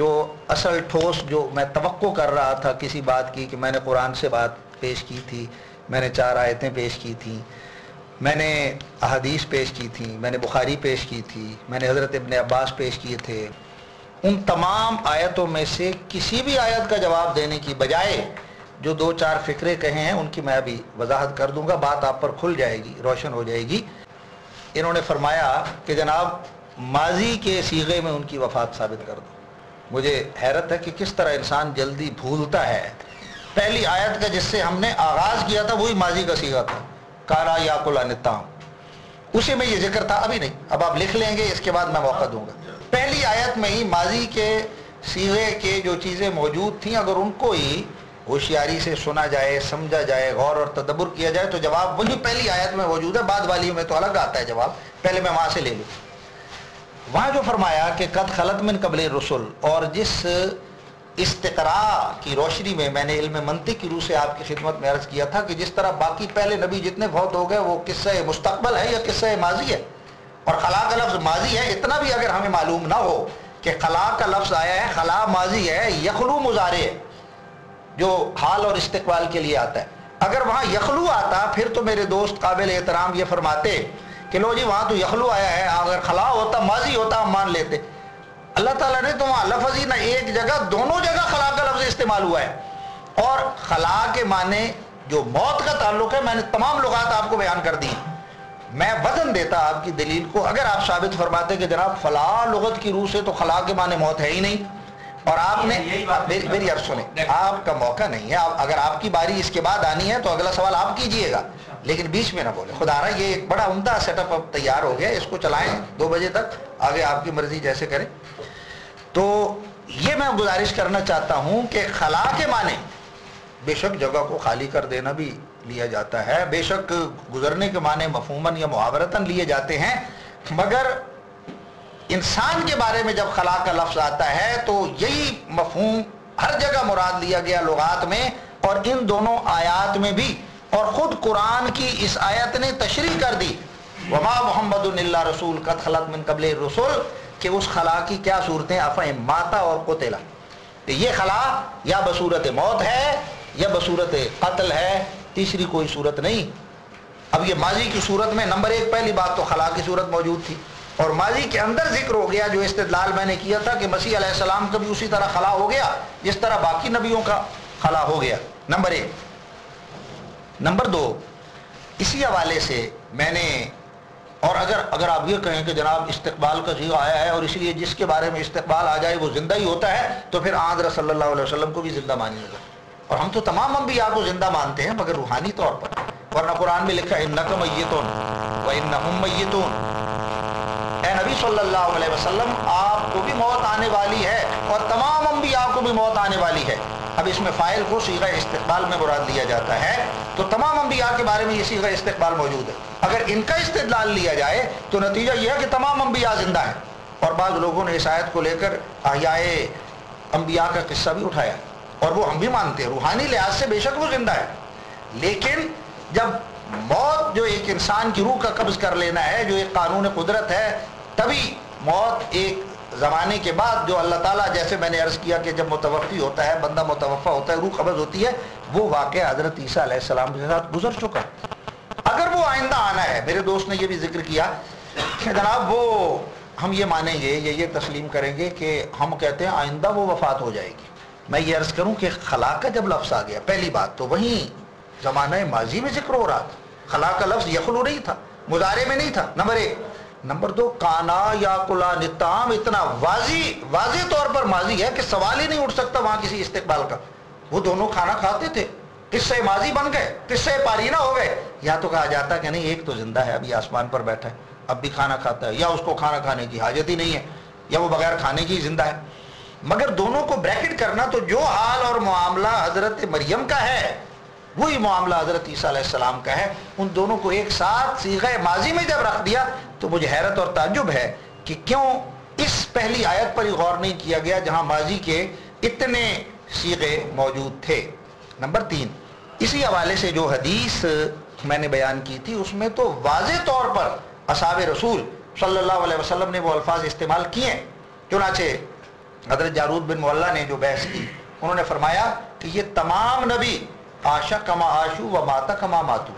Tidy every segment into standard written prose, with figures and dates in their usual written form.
جو اصل ٹھوس جو میں توقع کر رہا تھا کسی بات کی کہ میں نے قرآن سے بات پیش کی تھی، میں نے 4 آیتیں پیش کی تھیں، میں نے احادیث پیش کی تھیں، میں نے بخاری پیش کی تھی، میں نے حضرت ابن عباس پیش کیے تھے، ان تمام آیتوں میں سے کسی بھی آیت کا جواب دینے کی بجائے جو 2-4 فکرے کہے ہیں ان کی میں ابھی وضاحت کر دوں گا، بات آپ پر کھل جائے گی، روشن ہو جائے گی۔ انہوں نے فرمایا کہ جناب ماضی کے صیغے میں ان کی وفات ثابت کر دو۔ مجھے حیرت ہے کہ کس طرح انسان جلدی بھولتا ہے۔ پہلی آیت کا جس سے ہم نے آغاز کیا تھا وہی ماضی کا صیغہ تھا، کانا یاکل الطعام، اسی میں یہ ذکر تھا، ابھی نہیں، اب آپ لکھ لیں گے، اس کے بعد میں موقع دوں گا۔ پہلی آیت میں ہی ماضی کے صیغے کے جو چیزیں موجود تھیں اگر ان کو ہی ہوشیاری سے سنا جائے، سمجھا جائے، غور اور تدبر کیا جائے تو جواب وہی پہلی آیت میں موجود ہے، بعد والی میں تو الگ آتا ہے جواب، پہلے میں وہاں سے لے لوں۔ وہاں جو فرمایا کہ قد خلت من قبل الرسل، اور جس استقراء کی روشنی میں نے علم منطق کی روح سے آپ کی خدمت میں عرض کیا تھا کہ جس طرح باقی پہلے نبی جتنے فوت ہو گئے وہ قصہ مستقبل ہے یا قصہ ماضی ہے، اور خلا کا لفظ ماضی ہے، اتنا بھی اگر ہمیں معلوم نہ ہو کہ خلا کا لفظ آیا ہے، خلا ماضی ہے، یخلو مضارع ہے جو حال اور استقبال کے لیے آتا ہے۔ اگر وہاں یخلو آتا پھر تو میرے دوست قابل احترام یہ فرماتے کہ لو جی وہاں تو یخلو آیا ہے، اگر خلا ہوتا ماضی ہوتا ہم مان لیتے۔ اللہ تعالیٰ نے تو وہاں لفظ ہی نہ ایک جگہ، دونوں جگہ خلا کا لفظ استعمال ہوا ہے، اور خلا کے معنی جو موت کا تعلق ہے میں نے تمام لغات آپ کو بیان کر دی۔ میں وزن دیتا آپ کی دلیل کو، اگر آپ ثابت فرماتے کہ جناب فلاں لغت کی روح سے تو خلا کے معنی موت ہے ہی نہیں، اور آپ نے میری عرض سنیں، آپ کا موقع نہیں ہے، اگر آپ کی باری اس کے بعد آنی ہے تو اگلا سوال آپ کیجئے گا، لیکن بیچ میں نہ بولے۔ خدا رہا یہ ایک بڑا عمدہ سیٹ اپ اب تیار ہو گیا، اس کو چلائیں 2 بجے تک، آگے آپ کی مرضی جیسے کریں۔ تو یہ میں گزارش کرنا چاہتا ہوں کہ خلا کے معنی بے شک جگہ کو خالی کر دینا بھی لیا جاتا ہے، بے شک گزرنے کے معنی مفہوماً یا محاورتاً لیے جاتے ہیں، مگر انسان کے بارے میں جب خلا کا لفظ آتا ہے تو یہی مفہوم ہر جگہ مراد لیا گیا لغات میں، اور ان دونوں آیات میں بھی، اور خود قرآن کی اس آیت نے تشریح کر دی وما محمد الا رسول قد خلت من قبل الرسل، کہ اس خلا کی کیا صورتیں افہم ماتا اور قتلا، کہ یہ خلا یا بصورت موت ہے یا بصورت قتل ہے، تیسری کوئی صورت نہیں۔ اب یہ ماضی کی صورت میں نمبر 1 پہلی بات تو خلا کی صورت موجود تھی، اور ماضی کے اندر ذکر ہو گیا جو استدلال میں نے کیا تھا کہ مسیح علیہ السلام کا بھی اسی طرح خلا ہو گیا جس طرح باقی نبیوں کا خلا ہو گیا، نمبر 1۔ نمبر 2، اسی حوالے سے میں نے، اور اگر آپ یہ کہیں کہ جناب استقبال کا صیغہ آیا ہے اور اس لیے جس کے بارے میں استقبال آ جائے وہ زندہ ہی ہوتا ہے، تو پھر حضرت صلی اللہ علیہ وسلم کو بھی زندہ مانیے گا، اور ہم تو تمام انبیاء کو زندہ مانتے ہیں مگر روحانی طور پر، ورنہ قرآن میں لکھا ہے انک میتون وانہم میتون، اے نبی صلی اللہ علیہ وسلم آپ کو بھی موت آنے والی ہے اور تمام انبیاء کو بھی موت آنے والی ہے۔ اب اس میں فاعل کو صیغہ استقبال میں مراد لیا جاتا ہے، تو تمام انبیاء کے بارے میں یہ صیغہ استقبال موجود ہے۔ اگر ان کا استدلال لیا جائے تو نتیجہ یہ ہے کہ تمام انبیاء زندہ ہیں، اور بعض لوگوں نے اس آیت کو لے کر احیاء انبیاء کا قصہ بھی اٹھایا، اور وہ ہم بھی مانتے ہیں، روحانی لحاظ سے بے شک وہ زندہ ہے، لیکن جب موت جو ایک انسان کی روح کا قبض کر لینا ہے، جو ایک قانون قدرت ہے، تبھی موت ایک زمانے کے بعد جو اللہ تعالیٰ، جیسے میں نے عرض کیا کہ جب متوفی ہوتا ہے، بندہ متوفا ہوتا ہے، روح قبض ہوتی ہے، وہ واقعہ حضرت عیسیٰ علیہ السلام کے ساتھ گزر چکا۔ اگر وہ آئندہ آنا ہے، میرے دوست نے یہ بھی ذکر کیا کہ جناب وہ ہم یہ مانیں گے یا یہ تسلیم کریں گے کہ ہم کہتے ہیں آئندہ وہ وفات ہو جائے گی۔ میں یہ عرض کروں کہ خلا کا جب لفظ آ گیا، پہلی بات تو وہیں زمانہ ماضی میں ذکر ہو رہا تھا، خلا کا لفظ یخلو نہیں تھا، مضارع میں نہیں تھا، نمبر 1۔ نمبر 2، کانا یا کلا نتام اتنا واضح طور پر ماضی ہے کہ سوال ہی نہیں اٹھ سکتا وہاں کسی استقبال کا، وہ دونوں کھانا کھاتے تھے، قصے ماضی بن گئے، قصے پارینہ ہو گئے، یا تو کہا جاتا کہ نہیں ایک تو زندہ ہے ابھی آسمان پر بیٹھا ہے اب بھی کھانا کھاتا ہے، یا اس کو کھانا کھانے کی حاجت ہی نہیں ہے، یا وہ بغیر کھانے کی زندہ ہے۔ مگر دونوں کو بریکٹ کرنا تو جو حال اور معاملہ حضرت مریم کا ہے وہی معاملہ حضرت عیسیٰ علیہ السلام کا ہے، ان دونوں کو ایک ساتھ صیغہ ماضی میں جب رکھ دیا تو مجھے حیرت اور تعجب ہے کہ کیوں اس پہلی آیت پر ہی غور نہیں کیا گیا جہاں ماضی کے اتنے صیغے موجود تھے۔ نمبر 3، اسی حوالے سے جو حدیث میں نے بیان کی تھی اس میں تو واضح طور پر اصحاب رسول صلی اللہ علیہ وسلم نے وہ الفاظ استعمال کیے، چنانچہ حضرت جارود بن مولا نے جو بحث کی، انہوں نے فرمایا کہ یہ تمام نبی عاشا کما عاشو و ماتا کما ماتو،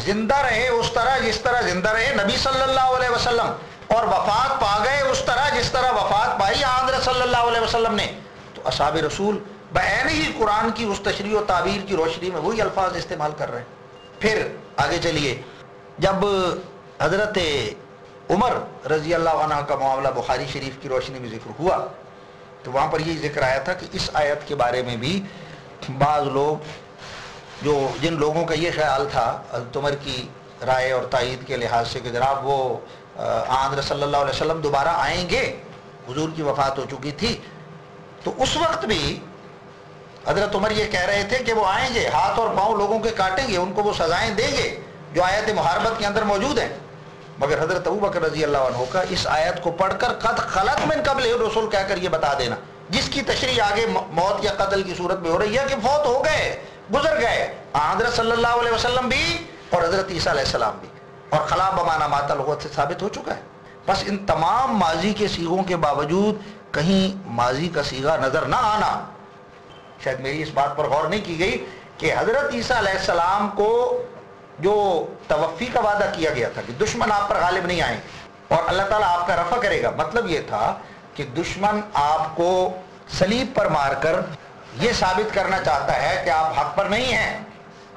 زندہ رہے اس طرح جس طرح زندہ رہے نبی صلی اللہ علیہ وسلم، اور وفات پا گئے اس طرح جس طرح وفات پائی حضرت صلی اللہ علیہ وسلم نے۔ تو اصحاب رسول بعین ہی قرآن کی اس تشریح و تعبیر کی روشنی میں وہی الفاظ استعمال کر رہے ہیں۔ پھر آگے چلیے، جب حضرت عمر رضی اللہ عنہ کا معاملہ بخاری شریف کی روشنی میں ذکر ہوا تو وہاں پر یہ ذکر آیا تھا کہ اس آیت کے بارے میں بھی بعض لوگ جن لوگوں کا یہ خیال تھا حضرت عمر کی رائے اور تائید کے لحاظ سے کہ جناب وہ حضرت صلی اللہ علیہ وسلم دوبارہ آئیں گے، حضور کی وفات ہو چکی تھی، تو اس وقت بھی حضرت عمر یہ کہہ رہے تھے کہ وہ آئیں گے، ہاتھ اور پاؤں لوگوں کے کاٹیں گے، ان کو وہ سزائیں دیں گے جو آیت محاربت کے اندر موجود ہیں۔ مگر حضرت ابوبکر رضی اللہ عنہ کا اس آیت کو پڑھ کر قد خلت من قبل الرسل کہہ کر یہ بتا دینا، جس کی تشریح آگے موت یا قتل کی صورت میں ہو رہی ہے کہ فوت ہو گئے، گزر گئے حضرت صلی اللہ علیہ وسلم بھی اور حضرت عیسیٰ علیہ السلام بھی، اور خلا بمانا ماتا لغت سے ثابت ہو چکا ہے۔ بس ان تمام ماضی کے صیغوں کے باوجود کہیں ماضی کا صیغہ نظر نہ آنا، شاید میری اس بات پر غور نہیں کی گئی کہ حضرت عیسیٰ علیہ السلام کو جو توفی کا وعدہ کیا گیا تھا کہ دشمن آپ پر غالب نہیں آئیں اور اللہ تعالیٰ آپ کا رفع کرے گا، مطلب یہ تھا کہ دشمن آپ کو صلیب پر مار کر یہ ثابت کرنا چاہتا ہے کہ آپ حق پر نہیں ہیں۔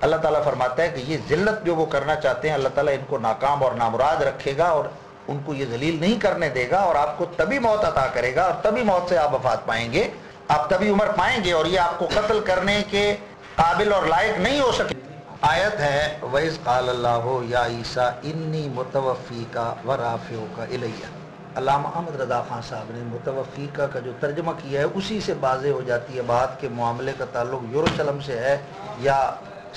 اللہ تعالیٰ فرماتا ہے کہ یہ ذلت جو وہ کرنا چاہتے ہیں اللہ تعالیٰ ان کو ناکام اور نامراد رکھے گا اور ان کو یہ ذلیل نہیں کرنے دے گا، اور آپ کو تبھی موت عطا کرے گا اور تبھی موت سے آپ وفات پائیں گے، آپ تبھی عمر پائیں گے، اور یہ آپ کو قتل کرنے کے قابل اور لائق نہیں ہو سکے۔ آیت ہے وَإِذْ قَالَ اللَّهُ يَا عِيسَىٰ إِنِّي مُتَوَفِّيكَ وَرَافِعُكَ إِلَيَّ۔ علامہ احمد رضا خان صاحب نے متوفیکہ کا جو ترجمہ کیا ہے اسی سے واضح ہو جاتی ہے بات کہ معاملے کا تعلق یروشلم سے ہے یا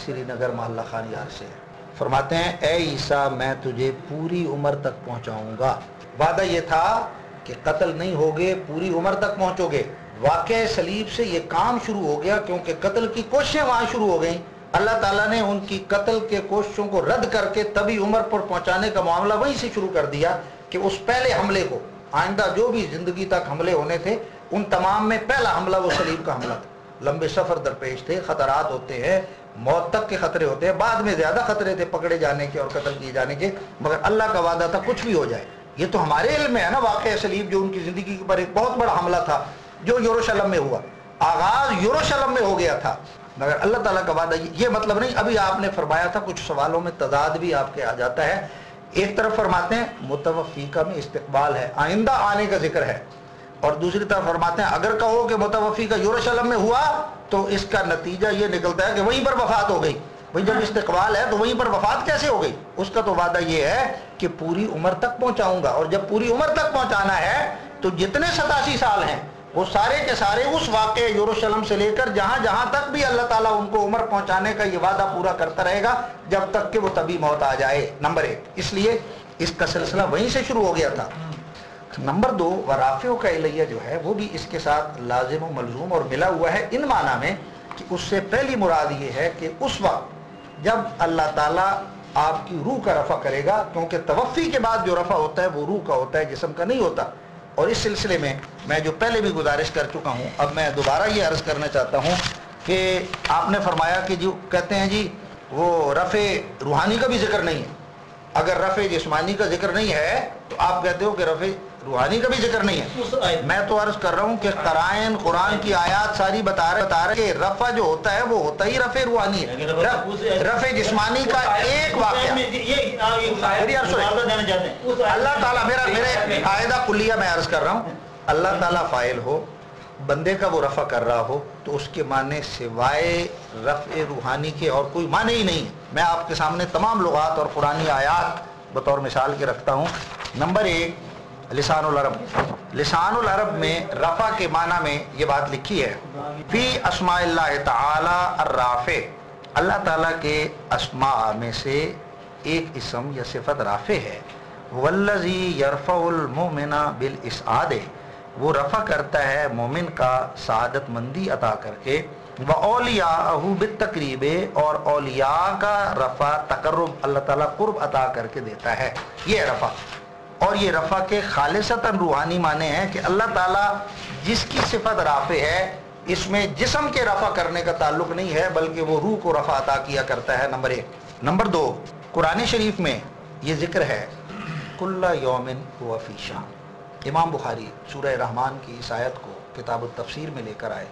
سری نگر محلہ خان یار سے ہے۔ فرماتے ہیں اے عیسیٰ میں تجھے پوری عمر تک پہنچاؤں گا۔ وعدہ یہ تھا کہ قتل نہیں ہوگے، پوری عمر تک پہنچو گے۔ واقعہ صلیب سے یہ کام شروع ہو گیا کیونکہ قتل کی کوششیں وہاں شروع ہو گئیں، اللہ تعالیٰ نے ان کی قتل کے کوششوں کو رد کر کے تبھی عمر پر پہنچانے کا معاملہ وہیں سے شروع کر دیا کہ اس پہلے حملے کو آئندہ جو بھی زندگی تک حملے ہونے تھے ان تمام میں پہلا حملہ وہ صلیب کا حملہ تھا۔ لمبے سفر درپیش تھے، خطرات ہوتے ہیں، موت تک کے خطرے ہوتے ہیں، بعد میں زیادہ خطرے تھے پکڑے جانے کے اور قتل کیے جانے کے، مگر اللہ کا وعدہ تھا کچھ بھی ہو جائے۔ یہ تو ہمارے علم میں ہے نا واقعہ صلیب جو ان کی زندگی کے اوپر ایک بہت بڑا حملہ تھا جو یروشلم میں ہوا، آغاز یروشلم میں ہو گیا تھا، مگر اللہ تعالیٰ کا وعدہ یہ مطلب نہیں۔ ابھی آپ نے فرمایا تھا کچھ سوالوں میں تضاد بھی آپ کے آ جاتا ہے، ایک طرف فرماتے ہیں متوفیکہ میں استقبال ہے، آئندہ آنے کا ذکر ہے، اور دوسری طرف فرماتے ہیں اگر کہو کہ متوفیکہ یروشلم میں ہوا تو اس کا نتیجہ یہ نکلتا ہے کہ وہیں پر وفات ہو گئی۔ بھئی جب استقبال ہے تو وہیں پر وفات کیسے ہو گئی؟ اس کا تو وعدہ یہ ہے کہ پوری عمر تک پہنچاؤں گا، اور جب پوری عمر تک پہنچانا ہے تو جتنے 87 سال ہیں وہ سارے کے سارے اس واقعہ یروشلم سے لے کر جہاں جہاں تک بھی اللہ تعالیٰ ان کو عمر پہنچانے کا یہ وعدہ پورا کرتا رہے گا جب تک کہ وہ تبھی موت آ جائے، نمبر 1۔ اس لیے اس کا سلسلہ وہیں سے شروع ہو گیا تھا۔ نمبر 2 ورافعو کا الیہ جو ہے وہ بھی اس کے ساتھ لازم و ملزوم اور ملا ہوا ہے، ان معنی میں کہ اس سے پہلی مراد یہ ہے کہ اس وقت جب اللہ تعالیٰ آپ کی روح کا رفع کرے گا، کیونکہ توفی کے بعد جو رفع ہوتا ہے وہ روح کا ہوتا ہے، جسم کا نہیں ہوتا۔ اور اس سلسلے میں میں جو پہلے بھی گزارش کر چکا ہوں، اب میں دوبارہ یہ عرض کرنا چاہتا ہوں کہ آپ نے فرمایا کہ جو کہتے ہیں جی وہ رفع روحانی کا بھی ذکر نہیں ہے، اگر رفع جسمانی کا ذکر نہیں ہے تو آپ کہتے ہو کہ رفع روحانی کا بھی ذکر نہیں ہے۔ میں تو عرض کر رہا ہوں کہ قرائن قرآن کی آیات ساری بتا رہے کہ رفع جو ہوتا ہے وہ ہوتا ہی رفع روحانی ہے، رفع جسمانی کا ایک واقعہ۔ اللہ تعالیٰ میرے قاعدہ کلیہ میں عرض کر رہا ہوں، اللہ تعالیٰ فاعل ہو، بندے کا وہ رفع کر رہا ہو تو اس کے معنی سوائے رفع روحانی کے اور کوئی معنی ہی نہیں ہے۔ میں آپ کے سامنے تمام لغات اور قرآنی آیات بطور مثال کے رکھتا ہوں۔ نمبر 1 لسان العرب، لسان العرب میں رفع کے معنی میں یہ بات لکھی ہے فی اسماء اللہ تعالی الرافع، اللہ تعالیٰ کے اسماء میں سے ایک اسم یا صفت رافع ہے۔ والذی یرفع المؤمن بالاسعاد، وہ رفع کرتا ہے مومن کا سعادت مندی عطا کر کے، وَأَوْلِيَاءَهُ بِالتَّقْرِيبِ، اور اولیاء کا رفع تقرب اللہ تعالیٰ قرب عطا کر کے دیتا ہے، یہ رفع۔ اور یہ رفع کے خالصتاً روحانی معنی ہیں کہ اللہ تعالیٰ جس کی صفت رافع ہے اس میں جسم کے رفع کرنے کا تعلق نہیں ہے، بلکہ وہ روح کو رفع عطا کیا کرتا ہے، نمبر 1۔ نمبر 2، قرآن شریف میں یہ ذکر ہے کل یوم ہوا فی شان۔ امام بخاری سورہ رحمان کی اس آیت کو کتاب التفسیر میں لے کر آئے،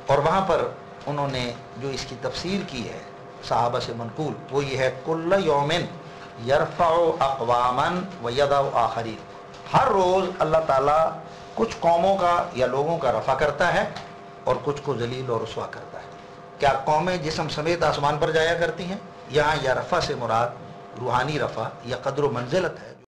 اور وہاں پر انہوں نے جو اس کی تفسیر کی ہے صحابہ سے منقول، وہ یہ ہے کل یوم یرفع اقواما ویضع آخرین۔ ہر روز اللہ تعالیٰ کچھ قوموں کا یا لوگوں کا رفع کرتا ہے اور کچھ کو ذلیل اور رسوا کرتا ہے۔ کیا قومیں جسم سمیت آسمان پر جایا کرتی ہیں؟ یہاں یا رفع سے مراد روحانی رفع یا قدر و منزلت ہے۔